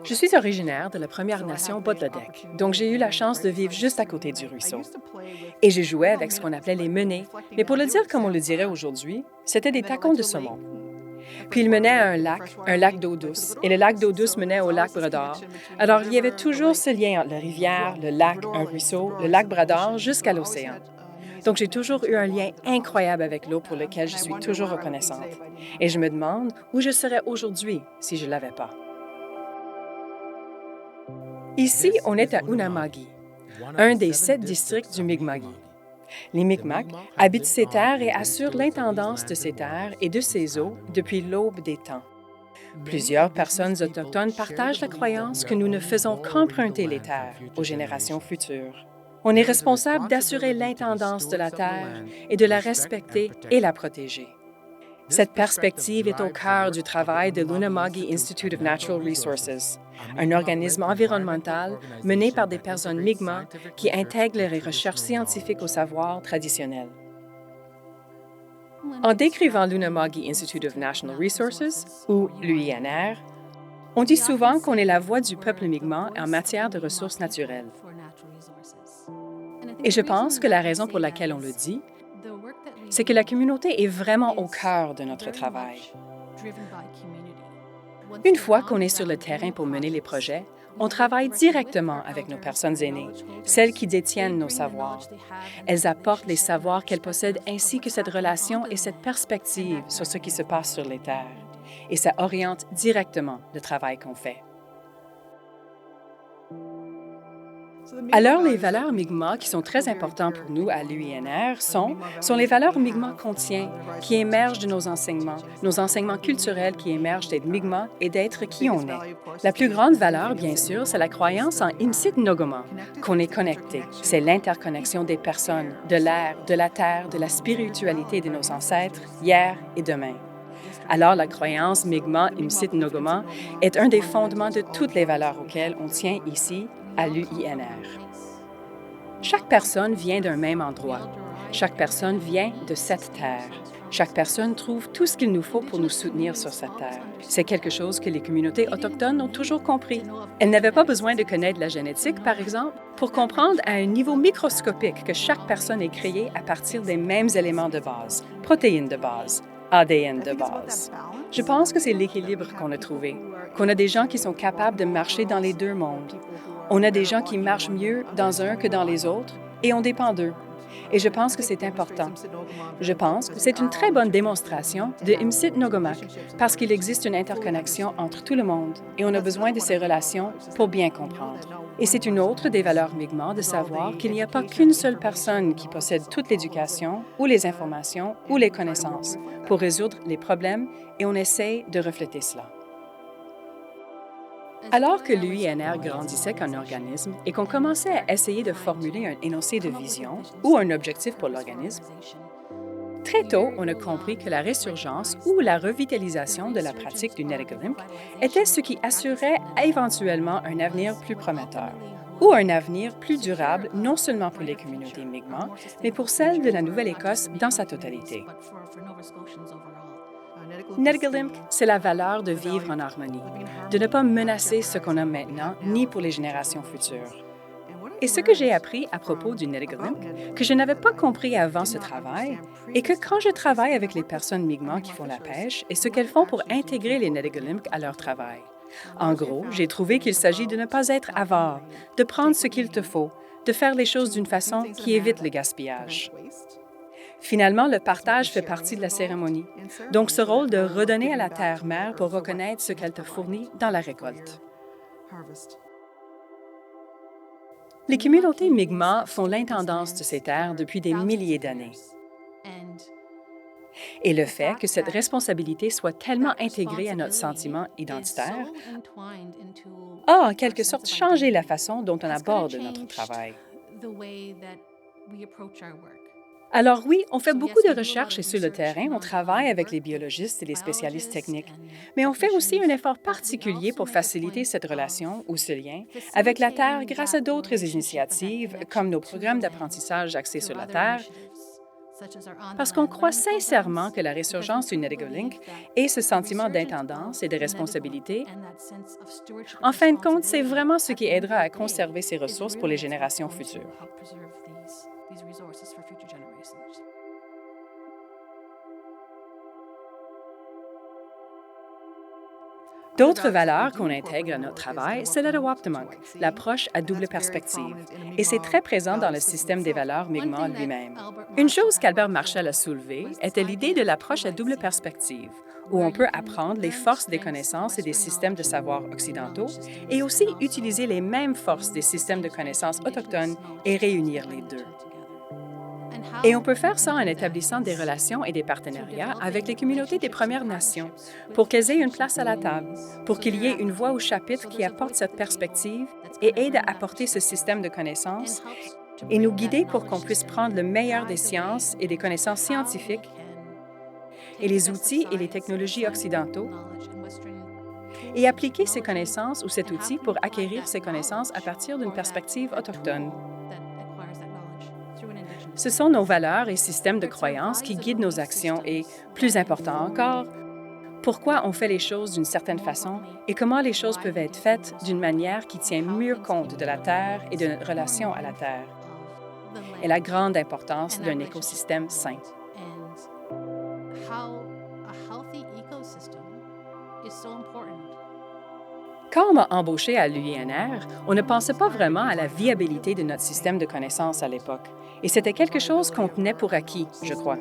Je suis originaire de la Première Nation Bodledek, donc j'ai eu la chance de vivre juste à côté du ruisseau. Et je jouais avec ce qu'on appelait les menées, mais pour le dire comme on le dirait aujourd'hui, c'était des tacons de saumon. Puis il menait à un lac d'eau douce, et le lac d'eau douce menait au lac Bredor. Alors il y avait toujours ce lien entre la rivière, le lac, un ruisseau, le lac Bredor jusqu'à l'océan. Donc j'ai toujours eu un lien incroyable avec l'eau pour lequel je suis toujours reconnaissante. Et je me demande où je serais aujourd'hui si je ne l'avais pas. Ici, on est à Unama'ki, un des 7 districts du Mi'kmaq. Les Mi'kmaq habitent ces terres et assurent l'intendance de ces terres et de ces eaux depuis l'aube des temps. Plusieurs personnes autochtones partagent la croyance que nous ne faisons qu'emprunter les terres aux générations futures. On est responsable d'assurer l'intendance de la terre et de la respecter et la protéger. Cette perspective est au cœur du travail de l'Unama'ki Institute of Natural Resources, un organisme environnemental mené par des personnes Mi'kmaq qui intègrent les recherches scientifiques au savoir traditionnel. En décrivant l'Unama'ki Institute of National Resources, ou l'UINR, on dit souvent qu'on est la voix du peuple Mi'kmaq en matière de ressources naturelles. Et je pense que la raison pour laquelle on le dit, c'est que la communauté est vraiment au cœur de notre travail. Une fois qu'on est sur le terrain pour mener les projets, on travaille directement avec nos personnes aînées, celles qui détiennent nos savoirs. Elles apportent les savoirs qu'elles possèdent ainsi que cette relation et cette perspective sur ce qui se passe sur les terres. Et ça oriente directement le travail qu'on fait. Alors, les valeurs Mi'kmaq qui sont très importantes pour nous à l'UINR sont les valeurs Mi'kmaq qu'on tient, qui émergent de nos enseignements culturels qui émergent d'être Mi'kmaq et d'être qui on est. La plus grande valeur, bien sûr, c'est la croyance en Imsit Nogama, qu'on est connecté. C'est l'interconnexion des personnes, de l'air, de la terre, de la spiritualité de nos ancêtres, hier et demain. Alors, la croyance Mi'kmaq Imsit Nogama est un des fondements de toutes les valeurs auxquelles on tient ici, à l'UINR. Chaque personne vient d'un même endroit. Chaque personne vient de cette terre. Chaque personne trouve tout ce qu'il nous faut pour nous soutenir sur cette terre. C'est quelque chose que les communautés autochtones ont toujours compris. Elles n'avaient pas besoin de connaître la génétique, par exemple, pour comprendre à un niveau microscopique que chaque personne est créée à partir des mêmes éléments de base, protéines de base, ADN de base. Je pense que c'est l'équilibre qu'on a trouvé, qu'on a des gens qui sont capables de marcher dans les deux mondes. On a des gens qui marchent mieux dans un que dans les autres, et on dépend d'eux. Et je pense que c'est important. Je pense que c'est une très bonne démonstration de Imsit Nogomak, parce qu'il existe une interconnexion entre tout le monde, et on a besoin de ces relations pour bien comprendre. Et c'est une autre des valeurs Mi'kmaq de savoir qu'il n'y a pas qu'une seule personne qui possède toute l'éducation, ou les informations, ou les connaissances, pour résoudre les problèmes, et on essaie de refléter cela. Alors que l'UINR grandissait comme organisme et qu'on commençait à essayer de formuler un énoncé de vision ou un objectif pour l'organisme, très tôt, on a compris que la résurgence ou la revitalisation de la pratique du Nedigalimk était ce qui assurait éventuellement un avenir plus prometteur ou un avenir plus durable non seulement pour les communautés Mi'kmaq, mais pour celles de la Nouvelle-Écosse dans sa totalité. Nedigalimk, c'est la valeur de vivre en harmonie, de ne pas menacer ce qu'on a maintenant, ni pour les générations futures. Et ce que j'ai appris à propos du Nedigalimk, que je n'avais pas compris avant ce travail, est que quand je travaille avec les personnes Mi'kmaq qui font la pêche et ce qu'elles font pour intégrer les Nedigalimk à leur travail. En gros, j'ai trouvé qu'il s'agit de ne pas être avare, de prendre ce qu'il te faut, de faire les choses d'une façon qui évite le gaspillage. Finalement, le partage fait partie de la cérémonie. Donc, ce rôle de redonner à la terre-mère pour reconnaître ce qu'elle t'a fourni dans la récolte. Les communautés Mi'kmaq font l'intendance de ces terres depuis des milliers d'années. Et le fait que cette responsabilité soit tellement intégrée à notre sentiment identitaire a, en quelque sorte, changé la façon dont on aborde notre travail. Alors oui, on fait beaucoup de recherches sur le terrain, on travaille avec les biologistes et les spécialistes techniques, mais on fait aussi un effort particulier pour faciliter cette relation ou ce lien avec la Terre grâce à d'autres initiatives, comme nos programmes d'apprentissage axés sur la Terre Parce qu'on croit sincèrement que la résurgence du NetigoLink et ce sentiment d'intendance et de responsabilité, en fin de compte, c'est vraiment ce qui aidera à conserver ces ressources pour les générations futures. D'autres valeurs qu'on intègre à notre travail, c'est l'Etowoptimunk, l'approche à double perspective, et c'est très présent dans le système des valeurs Mi'kmaq lui-même. Une chose qu'Albert Marshall a soulevée était l'idée de l'approche à double perspective, où on peut apprendre les forces des connaissances et des systèmes de savoir occidentaux, et aussi utiliser les mêmes forces des systèmes de connaissances autochtones et réunir les deux. Et on peut faire ça en établissant des relations et des partenariats avec les communautés des Premières Nations pour qu'elles aient une place à la table, pour qu'il y ait une voix au chapitre qui apporte cette perspective et aide à apporter ce système de connaissances et nous guider pour qu'on puisse prendre le meilleur des sciences et des connaissances scientifiques et les outils et les technologies occidentaux et appliquer ces connaissances ou cet outil pour acquérir ces connaissances à partir d'une perspective autochtone. Ce sont nos valeurs et systèmes de croyances qui guident nos actions et, plus important encore, pourquoi on fait les choses d'une certaine façon et comment les choses peuvent être faites d'une manière qui tient mieux compte de la Terre et de notre relation à la Terre, et la grande importance d'un écosystème sain. Quand on m'a embauché à l'UINR, on ne pensait pas vraiment à la viabilité de notre système de connaissances à l'époque. Et c'était quelque chose qu'on tenait pour acquis, je crois.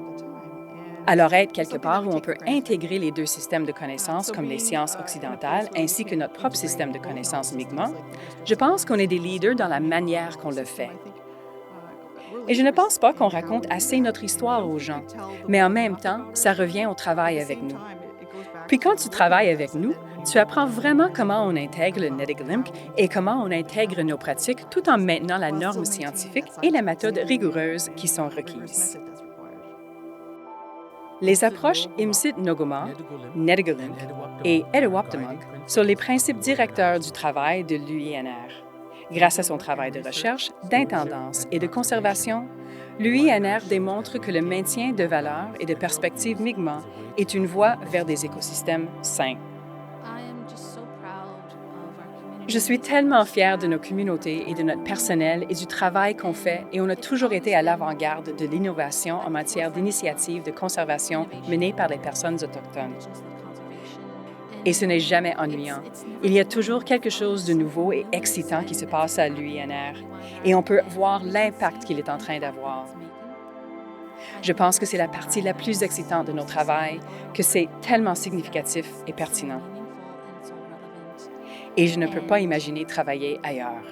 Alors être quelque part où on peut intégrer les deux systèmes de connaissances comme les sciences occidentales ainsi que notre propre système de connaissances Mi'kmaq, je pense qu'on est des leaders dans la manière qu'on le fait. Et je ne pense pas qu'on raconte assez notre histoire aux gens, mais en même temps, ça revient au travail avec nous. Puis quand tu travailles avec nous, tu apprends vraiment comment on intègre le NetigoLink et comment on intègre nos pratiques tout en maintenant la norme scientifique et la méthode rigoureuse qui sont requises. Les approches Imsit-No'guma, NetigoLink et Etowoptimunk sont les principes directeurs du travail de l'UINR. Grâce à son travail de recherche, d'intendance et de conservation, l'UINR démontre que le maintien de valeurs et de perspectives Mi'kmaq est une voie vers des écosystèmes sains. Je suis tellement fière de nos communautés et de notre personnel et du travail qu'on fait et on a toujours été à l'avant-garde de l'innovation en matière d'initiatives de conservation menées par les personnes autochtones. Et ce n'est jamais ennuyant. Il y a toujours quelque chose de nouveau et excitant qui se passe à l'UINR et on peut voir l'impact qu'il est en train d'avoir. Je pense que c'est la partie la plus excitante de notre travail, que c'est tellement significatif et pertinent. Et je ne peux pas imaginer travailler ailleurs.